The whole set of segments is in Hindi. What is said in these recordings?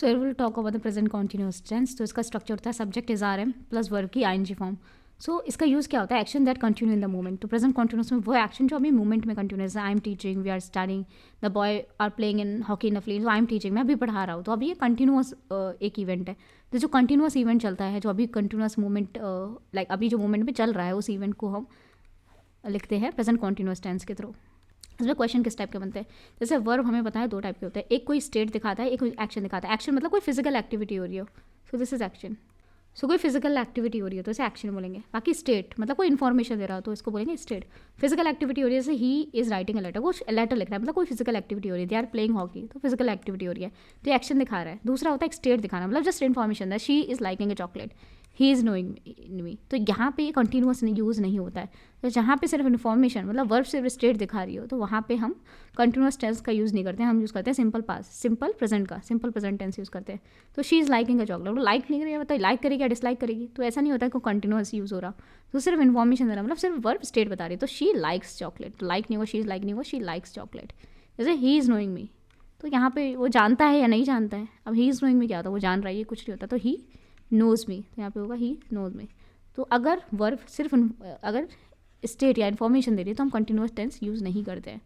So I will talk about the present continuous tense. तो इसका स्ट्रक्चर होता है subject is are am plus verb की आईएनजी फॉर्म. सो इसका यूज़ क्या होता है, action that continue in the moment. तो प्रेजेंट कॉन्टिन्यूस में वो एक्शन जो अभी मोमेंट में कंटिन्यूस है. I am teaching, we are studying, the boy are playing in hockey in the field. I am teaching, मैं अभी पढ़ा रहा हूँ. तो अभी ये कंटिन्यूस एक इवेंट है. तो जो कंटिन्यूस इवेंट चलता है, जो अभी कंटिन्यूस मोमेंट लाइक अभी जो मोमेंट में चल रहा है, उस इवेंट को हम लिखते हैं प्रेजेंट कॉन्टिन्यूस टेंस के थ्रू. इसमें क्वेश्चन किस टाइप के बनते हैं, जैसे वर्ब हमें पता है दो टाइप के होते हैं. एक कोई स्टेट दिखाता है, एक कोई एक्शन दिखाता है. एक्शन मतलब कोई फिजिकल एक्टिविटी हो रही हो, सो दिस इज एक्शन. सो कोई फिजिकल एक्टिविटी हो रही है तो इसे एक्शन बोलेंगे. बाकी स्टेट मतलब कोई इन्फॉर्मेशन दे रहा हो तो इसको बोलेंगे स्टेट. फिजिकल एक्टिविटी हो रही है, जैसे he is writing a letter, वो लेटर लिख रहा है, मतलब कोई फिजिकल एक्टिविटी हो रही है. दे आर प्लेइंग हॉकी, तो फिजिकल एक्टिविटी हो रही है, तो एक्शन दिखा रहा है. दूसरा होता है एक स्टेट दिखाना, मतलब just information that she is liking A chocolate, he is knowing me. तो यहाँ पे कंटिन्यूस यूज़ नहीं होता है. तो जहाँ पे सिर्फ इन्फॉर्मेशन मतलब वर्ब सिर्फ स्टेट दिखा रही हो, तो वहाँ पे हम कंटिन्यूस टेंस का यूज़ नहीं करते हैं. हम यूज़ करते हैं सिंपल पास्ट, सिंपल प्रेजेंट का, सिंपल प्रेजेंट टेंस यूज़ करते हैं. तो she is liking a chocolate, वो लाइक नहीं करेगी, बताइए लाइक करेगी या डिसलाइक करेगी. तो ऐसा नहीं होता है कि कंटिन्यूस यूज़ हो रहा. तो सिर्फ इन्फॉर्मेशन दे रहा, मतलब सिर्फ वर्ब स्टेट बता रही है. तो शी लाइक्स चॉकलेट, तो लाइक नहीं होगा, शी इज़ लाइक नहीं होगा, शी लाइक्स चॉकलेट. जैसे ही इज़ नोइंग मी, तो यहाँ पे वो जानता है या नहीं जानता है. अब ही इज़ नोइंग मी क्या होता है, वो जान रहा है, ये कुछ नहीं होता. तो ही नोज मी, तो यहाँ पे होगा ही नोज मी. तो अगर वर्ब सिर्फ अगर स्टेट या इन्फॉर्मेशन दे रही है तो हम कंटिन्यूस टेंस यूज़ नहीं करते हैं.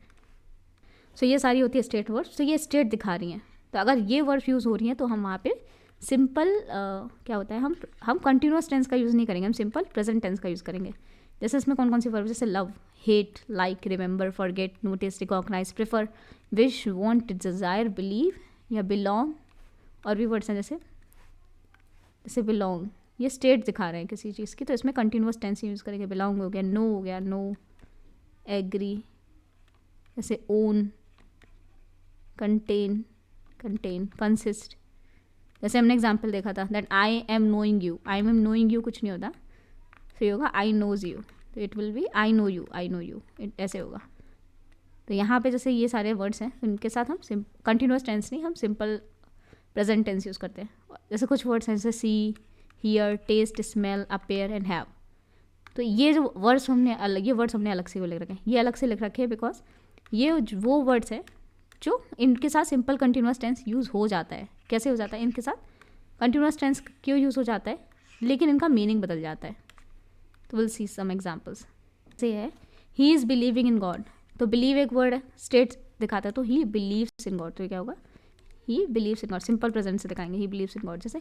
सो ये सारी होती है स्टेट वर्ब. तो ये स्टेट दिखा रही हैं, तो अगर ये वर्ब यूज़ हो रही हैं तो हम वहाँ पे सिंपल क्या होता है, हम कंटिन्यूस टेंस का यूज़ नहीं करेंगे, हम सिंपल प्रेजेंट टेंस का यूज़ करेंगे. जैसे इसमें कौन कौन सी वर्ब, जैसे love, hate, like, remember, forget, notice, recognise, prefer, wish, want, desire, believe या बिलोंग. और भी वर्ड्स हैं जैसे बिलोंग, ये स्टेट दिखा रहे हैं किसी चीज़ की, तो इसमें कंटिन्यूस टेंस यूज़ करेंगे. बिलोंग हो गया, नो हो गया, नो, एग्री, जैसे ओन, कंटेन, कंसिस्ट. जैसे हमने एग्जाम्पल देखा था that I am knowing you, I am knowing you कुछ नहीं होता, फिर होगा आई नोज यू, तो it will be I know you, ऐसे होगा. तो यहाँ पे जैसे ये सारे वर्ड्स हैं, उनके साथ हम कंटिन्यूस टेंस नहीं, हम सिंपल प्रेजेंट टेंस यूज़ करते हैं. जैसे कुछ वर्ड्स हैं जैसे see, hear, taste, smell, appear and have. तो ये जो वर्ड्स हमने अलग से लिख रखे हैं, ये अलग से लिख रखे हैं बिकॉज ये वो वर्ड्स हैं जो इनके साथ सिंपल कंटिन्यूस टेंस यूज़ हो जाता है. कैसे हो जाता है, इनके साथ कंटिन्यूस टेंस क्यों यूज़ हो जाता है, लेकिन इनका मीनिंग बदल जाता है. तो विल सी सम एग्जाम्पल्स. जैसे है he is believing in God, तो बिलीव एक वर्ड है, स्टेट दिखाता है, तो ही बिलीव्स इन गॉड, तो क्या होगा, ही believes in God. Simple present से दिखाएंगे ही बिलीव्स इन गॉड. जैसे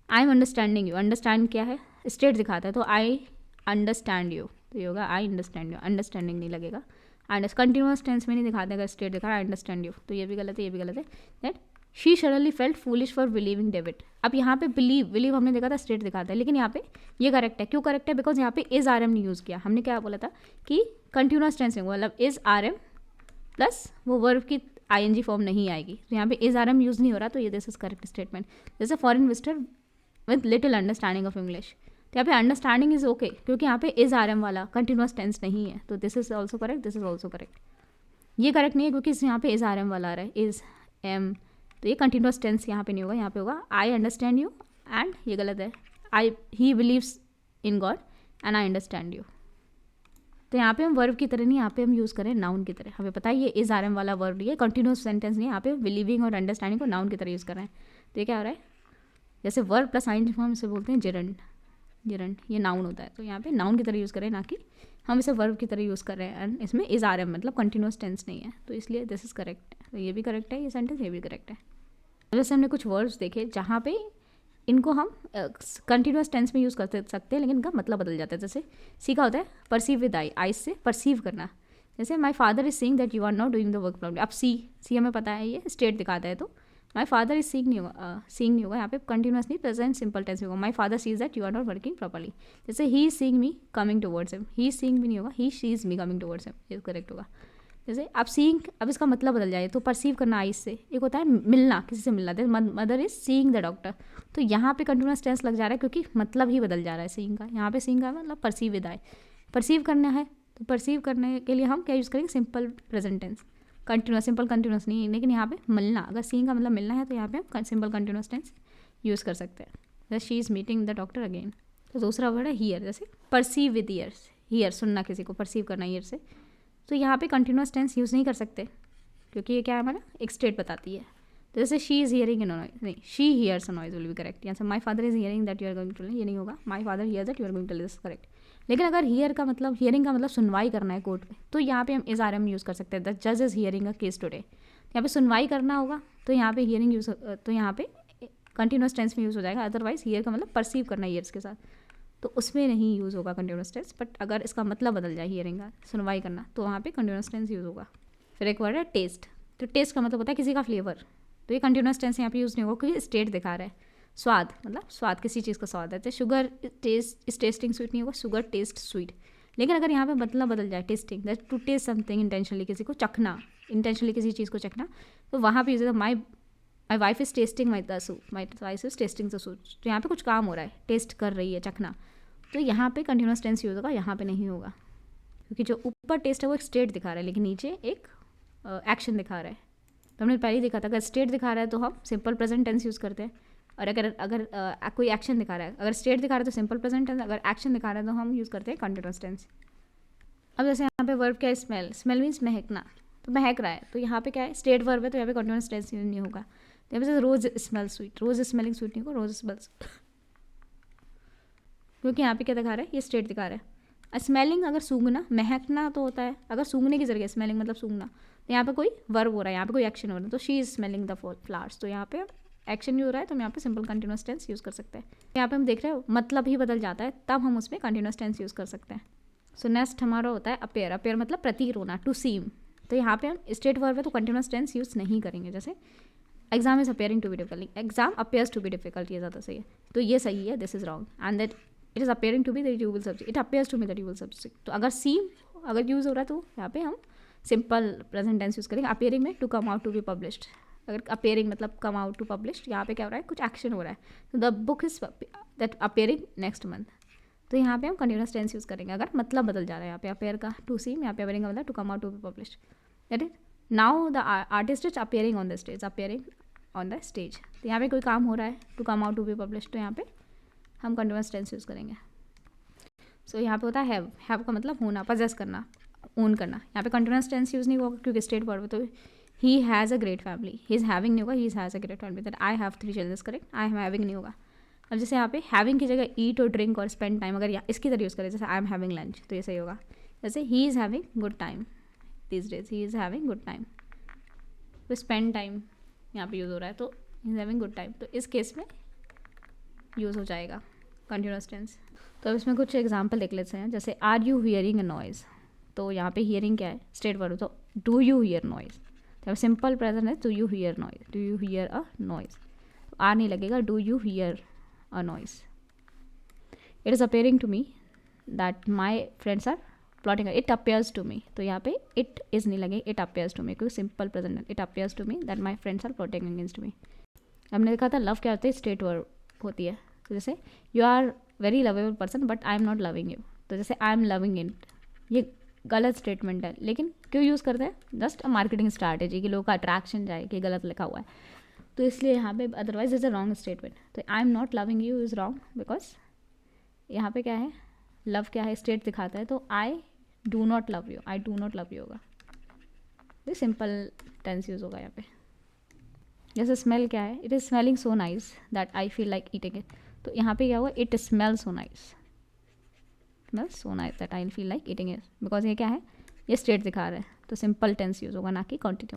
I am understanding you, understand क्या है, स्टेट दिखाता है, तो आई अंडरस्टैंड यू, तो ये होगा आई अंडरस्टैंड यू, अंडरस्टैंडिंग नहीं लगेगा. कंटिन्यूस टेंस में नहीं दिखाते, अगर स्टेट दिखा आई अंडरस्टैंड यू, तो ये भी गलत है, ये भी गलत है. That she suddenly felt foolish for believing David. अब यहाँ पे बिलीव हमने देखा था स्टेट दिखाता है, लेकिन यहाँ पे ये करेक्ट है. क्यों करेक्ट है, बिकॉज यहाँ पे इज आर एम नहीं यूज़ किया. हमने क्या बोला था कि कंटिन्यूस टेंस में मतलब इज आर एम प्लस वो वर्ब की आईएनजी फॉर्म नहीं आएगी, तो यहाँ पे इज आर एम यूज़ नहीं हो रहा, तो ये दिस इज करेक्ट स्टेटमेंट. जैसे foreign visitor with little understanding of English, तो यहाँ पे अंडरस्टैंडिंग इज ओके क्योंकि यहाँ पे इज आर एम वाला कंटिन्यूस टेंस नहीं है, तो this is also correct, this is also correct. ये करेक्ट नहीं है क्योंकि यहाँ पे इज आर एम वाला आ रहा है, इज एम, तो ये कंटिन्यूस टेंस यहाँ पे नहीं होगा. यहाँ पे होगा आई अंडरस्टैंड यू, एंड ये गलत है, I he believes in God and I understand you. तो यहाँ पे हम वर्ब की तरह नहीं, यहाँ पे हम यूज़ करें नाउन की तरह. हमें पता है ये इज आर एम वाला वर्ब नहीं है, कंटिन्यूस सेंटेंस नहीं है, यहाँ पे बिलीविंग और अंडरस्टैंडिंग को नाउन की तरह यूज़ कर रहे हैं. तो ये क्या हो रहा है, जैसे वर्ब प्लस आईएनजी फॉर्म इसे बोलते हैं जिरंड, ये नाउन होता है, तो यहाँ पे नाउन की तरह यूज़ करें, ना कि हम इसे वर्ब की तरह यूज़ कर रहे हैं. एंड इसमें इज आर एम मतलब कंटिन्यूस टेंस नहीं है, तो इसलिए दिस इज करेक्ट. तो ये भी करेक्ट है, ये सेंटेंस ये भी करेक्ट है. जैसे हमने कुछ वर्ड्स देखे जहाँ पे इनको हम कंटिन्यूस टेंस में यूज़ कर सकते हैं, लेकिन इनका मतलब बदल जाता है. जैसे सीखा होता है परसीव विद आई, आई से परसीव करना. जैसे my father is seeing that you are not doing the work properly. अब सी हमें पता है ये स्टेट दिखाता है, तो माई फादर इज सीइंग नहीं होगा, यहाँ पे कंटिन्यूस नहीं, प्रेजेंट सिंपल टेंस होगा. My father sees that you are not working properly. जैसे he is seeing me coming towards him, he seeing भी नहीं होगा, he she is me coming towards him, ये करेक्ट होगा. जैसे अब सीइंग, अब इसका मतलब बदल जाए, तो परसीव करना आइज से, एक होता है मिलना, किसी से मिलना. जैसे mother is seeing the doctor, तो यहाँ पे कंटिन्यूस टेंस लग जा रहा है क्योंकि मतलब ही बदल जा रहा है सीइंग का. यहाँ पे सीइंग का मतलब परसीव विद आई, परसीव करना है, तो परसीव करने के लिए हम क्या यूज़ करेंगे, simple present tense. Continuous, simple continuous नहीं, लेकिन यहाँ पे मिलना, अगर सीइंग का मतलब मिलना है तो यहाँ पे हम सिंपल कंटिन्यूस टेंस यूज़ कर सकते हैं. जैसे she is meeting the doctor again. तो दूसरा वर्ड है हियर, जैसे परसीव विद ईयर्स, हियर सुनना, किसी को परसीव करना ईयर से. तो यहाँ पे कंटिन्यूस टेंस यूज़ नहीं कर सकते क्योंकि ये क्या है, हमारा एक स्टेट बताती है. तो जैसे she is hearing an noise, नहीं she hears a noise will be correct. यहाँ से my father is hearing that you are going to, ये नहीं होगा, my father hear that you are going to, this correct. लेकिन अगर हियर का मतलब, हियरिंग का मतलब सुनवाई करना है कोर्ट में, तो यहाँ पे हम इज आर एम यूज़ कर सकते हैं, द जज is hearing a case today. यहाँ पे सुनवाई करना होगा तो यहाँ पे हियरिंग यूज़, तो यहाँ पे कंटिन्यूस टेंस में यूज़ हो जाएगा। अदरवाइज हियर का मतलब परसीव करना ईयर्स के साथ, तो उसमें नहीं यूज़ होगा कंटिन्यूस टेंस। बट अगर इसका मतलब बदल जाए हियरिंग का, सुनवाई करना, तो वहाँ पे कंटिन्यूस टेंस यूज़ होगा। फिर एक वर्ड है टेस्ट, तो टेस्ट का मतलब होता है किसी का फ्लेवर, तो ये कंटिन्यूस टेंस यहाँ पे यूज़ नहीं होगा क्योंकि स्टेट दिखा रहा है। स्वाद, मतलब स्वाद, किसी चीज़ का स्वाद है, तो sugar taste is tasting sweet नहीं होगा, शुगर टेस्ट स्वीट। लेकिन अगर यहाँ पे मतलब बदल जाए, tasting, that to taste something intentionally, किसी को चखना, इंटेंशनली किसी चीज़ को चखना, तो वहाँ पे यूज़ होगा my wife is testing my the soup, my wife is testing the soup. तो यहाँ पे कुछ काम हो रहा है, टेस्ट कर रही है, चखना, तो यहाँ पे कंटिन्यूस टेंस यूज़ होगा, यहाँ पे नहीं होगा, क्योंकि जो ऊपर टेस्ट है वो एक स्टेट दिखा रहा है, लेकिन नीचे एक एक्शन दिखा रहा है। तो हमने पहले ही देखा था, अगर स्टेट दिखा रहा है तो हम सिंपल प्रेजेंट टेंस यूज़ करते हैं, और अगर कोई एक्शन दिखा रहा है, अगर स्टेट दिखा रहा है तो सिंपल प्रेजेंट टेंस, अगर एक्शन दिखा रहा है तो हम यूज़ करते हैं कंटिन्यूस टेंस। अब जैसे यहाँ पे वर्ब क्या है, स्मेल, स्मेल मीन्स महकना, तो महक रहा है, तो यहाँ पे क्या है, स्टेट वर्ब है, तो यहाँ पे कंटिन्यूस टेंस यूज नहीं होगा। तो यहाँ पे रोज स्मेल स्वीट, रोज स्मेलिंग स्वीट नहीं होगा, रोज स्मेल्स, क्योंकि यहाँ पे क्या दिखा रहा है, ये स्टेट दिखा रहा है। स्मेलिंग अगर सूंघना, महकना तो होता है, अगर सूंघने की जगह स्मेलिंग मतलब सूंघना, तो यहाँ पे कोई वर्ब हो रहा है, यहाँ पे कोई एक्शन हो रहा है, तो she is smelling the flowers, तो यहाँ पे एक्शन यूज हो रहा है, तो हम यहाँ पे सिंपल कंटिन्यूस टेंस यूज़ कर सकते हैं। यहाँ पे हम देख रहे हो मतलब ही बदल जाता है, तब हम उसमें कंटिन्यूस टेंस यूज़ कर सकते हैं। सो नेक्स्ट हमारा होता है अपेयर, अपेयर मतलब प्रतीत होना, टू सीम, तो यहाँ पे हम स्टेट वर्ब है तो कंटिन्यूस टेंस यूज़ नहीं करेंगे। जैसे exam is appearing to be difficult, exam appears to be difficult, ये ज़्यादा सही है, तो ये सही है, this is wrong, and that it is appearing to be that you will subject, it appears to me that you will subject. तो अगर सीम अगर यूज़ हो रहा है तो यहाँ पे हम सिंपल प्रेजेंट टेंस यूज़ करेंगे। अपेयरिंग में to come out to be published, अगर अपेयरिंग मतलब कम आउट टू पब्लिश्ड, यहाँ पे क्या हो रहा है, कुछ एक्शन हो रहा है, तो the book is that appearing next month, तो यहाँ पे हम कंटिन्यूस टेंस यूज़ करेंगे अगर मतलब बदल जा रहा है। यहाँ पे अपेयर का टू सीम, यहाँ पे अपेयरिंग का मतलब to come out to be published, that is now the artist is appearing on the stage, appearing on the stage, तो यहाँ पे कोई काम हो रहा है, to come out to be published, तो यहाँ पे हम कंटिन्यूस टेंस यूज़ करेंगे। सो यहाँ पे होता है हैव का मतलब होना, पजेस करना, ओन करना, यहाँ पे कंटिन्यूस टेंस यूज़ नहीं होगा क्योंकि स्टेट वर्ब है, तो he has a great family, he is having नहीं होगा, he is has a great family, that I have 3 children, correct, I am having नहीं होगा। अब जैसे यहाँ पे हैविंग की जगह ईट और ड्रिंक और स्पेंड टाइम अगर इसकी तरह यूज़ करें, जैसे आई एम हैविंग लंच, तो ये सही होगा। जैसे he is having good time this days, he is having good time, तो स्पेंड टाइम यहाँ पे यूज़ हो रहा है, तो he is having good time, तो इस केस में यूज़ हो जाएगा कंटिन्यूस टेंस। तो अब इसमें कुछ एग्जाम्पल देख लेते हैं, जैसे are you hearing a noise, तो यहाँ पे हियरिंग क्या है, स्टेट वर्ब, तो डू यू हियर नॉइज़, तो सिंपल प्रेजेंट है, do you hear noise, do you hear a noise, तो आर नहीं लगेगा, do you hear a noise. It is appearing to me that my friends are plotting, it appears to me, तो यहाँ पे इट इज़ नहीं लगे, इट अपेयर्स टू मी, क्योंकि सिंपल प्रेजेंट है, it appears to me that my friends are plotting against me. हमने देखा था लव क्या होता है, स्टेट वर्ब होती है, तो जैसे you are very lovable person but I am not loving you, तो जैसे आई एम लविंग इट, ये गलत स्टेटमेंट है, लेकिन क्यों यूज़ करते हैं, जस्ट मार्केटिंग स्ट्रैटेजी कि लोगों का अट्रैक्शन जाए कि गलत लिखा हुआ है, तो इसलिए यहाँ पे otherwise is a wrong statement. तो I am not loving you is wrong because यहाँ पे क्या है, लव क्या है, स्टेट दिखाता है, तो I do not love you, I do not love you होगा, तो सिंपल टेंस यूज़ होगा यहाँ पे। जैसे स्मेल क्या है, it is smelling so nice that I feel like eating it, तो यहाँ पे क्या हुआ, it smell so nice, smells so nice that I feel like eating it, because ये क्या है, ये स्टेट दिखा रहा है, तो सिंपल टेंस यूज़ होगा, ना कि कंटिन्यू।